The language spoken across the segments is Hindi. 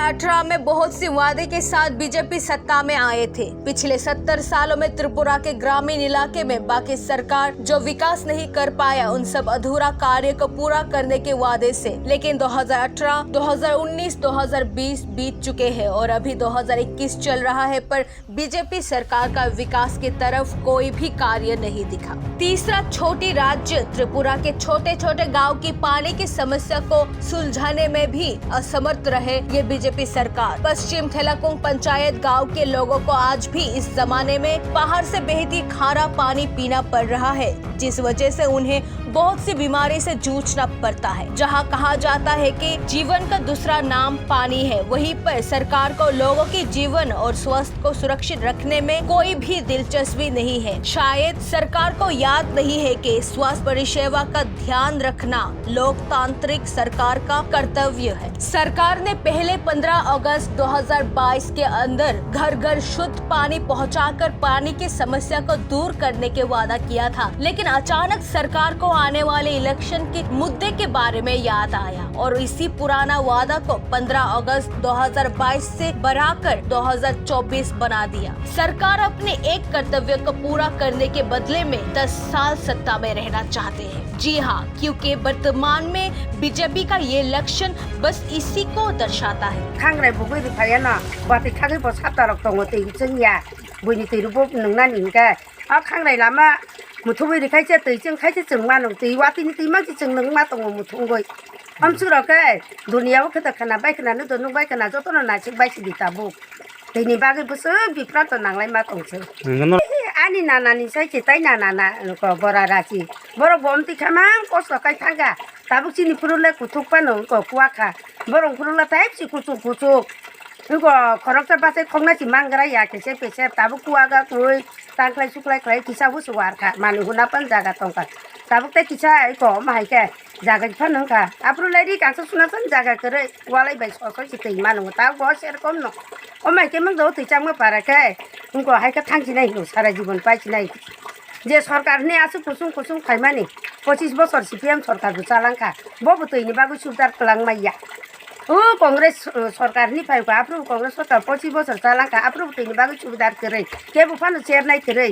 2018 में बहुत सी वादे के साथ बीजेपी सत्ता में आए थे। पिछले 70 सालों में त्रिपुरा के ग्रामीण इलाके में बाकी सरकार जो विकास नहीं कर पाया उन सब अधूरा कार्य को पूरा करने के वादे से। लेकिन 2018, 2019, 2020 बीत चुके हैं और अभी 2021 चल रहा है, पर बीजेपी सरकार का विकास की तरफ कोई भी कार्य नहीं दिखा। तीसरा, छोटी राज्य त्रिपुरा के छोटे छोटे गाँव की पानी की समस्या को सुलझाने में भी असमर्थ रहे ये बीजेपी सरकार। पश्चिम थेलाकुंग पंचायत गांव के लोगों को आज भी इस जमाने में बाहर से बहती खारा पानी पीना पड़ रहा है, जिस वजह से उन्हें बहुत सी बीमारी से जूझना पड़ता है। जहां कहा जाता है कि जीवन का दूसरा नाम पानी है, वहीं पर सरकार को लोगों की जीवन और स्वास्थ्य को सुरक्षित रखने में कोई भी दिलचस्पी नहीं है। शायद सरकार को याद नहीं है कि स्वास्थ्य परिसेवा का ध्यान रखना लोकतांत्रिक सरकार का कर्तव्य है। सरकार ने पहले 15 अगस्त 2022 के अंदर घर घर शुद्ध पानी पहुंचाकर पानी की समस्या को दूर करने के वादा किया था, लेकिन अचानक सरकार को आने वाले इलेक्शन के मुद्दे के बारे में याद आया और इसी पुराना वादा को 15 अगस्त 2022 से बढ़ाकर 2024 बना दिया। सरकार अपने एक कर्तव्य को पूरा करने के बदले में 10 साल सत्ता में रहना चाहते हैं। जी हाँ, क्योंकि वर्तमान में बीजेपी का ये लक्षण बस इसी को दर्शाता है। खांग्राय बुबै रिफायाना बाति थागै बस हातारक दङ तै जोंनिया बयनि तैरुबो नोंना निंगा आ खांग्राय लामा मुथुबै रिखायसे तैजों खायसे जों मानो तै वातिनि तै मानसि जों नों मा दङ मुथुंगै हमसुरकै दुनियाव खोथा खाना बायखनानो दनु बायखना जतन नासिक बायसि दिताबो तैनि बागै बसो बिफ्रात नांलाय मा दंसो आनि नानानि साइके तै नाना को बरा राखि बर बमति खामां कसलकाय थांगा ताबुक सिनि फुरुले कुथुक पानो को कुवाखा बरं फुरुला ताइपसि कुचुक कुचुक nuko korokta base khongna si mangra ya kese pese tabu kuaga koi tangklai suklai klai kisa bu suwar kha manu huna pan jaga tongka tabu te kisa ko mai ke jaga phan ka apru lai ri kangsa suna san jaga kare walai bai so so si tei manu ta go ser kom no o mai ke mang do tei chang ma para ke nuko hai ka thangsi nai no sara जीवन पाइछि nai जे सरकार ने आसु कुसुम कुसुम खाइमानि 25 बছর सीपीएम सरकार बु चालांखा बबु तैनि बागु सुधार कलां माइया कांग्रेस सरकार नि फाइको आप्रुभ कांग्रेस सरकार 25 बছর चालांखा आप्रुभ तैनि बागु सुधार करे के बुफानो चेरनाय करे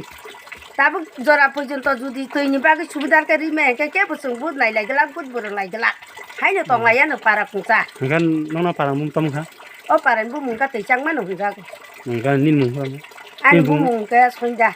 ताबु जरा पर्यन्त जुदि तैनि बागु सुधार करि मे के बुसुं बुद नाइ लाइगला बुद बुर लाइगला हाइनो तंलाया न पारा खुंसा gan nona para mum tam kha ओ पारन बु मुंगा तैचां मानो हुगा gan nin mum आनि बु मुंगा सन्जा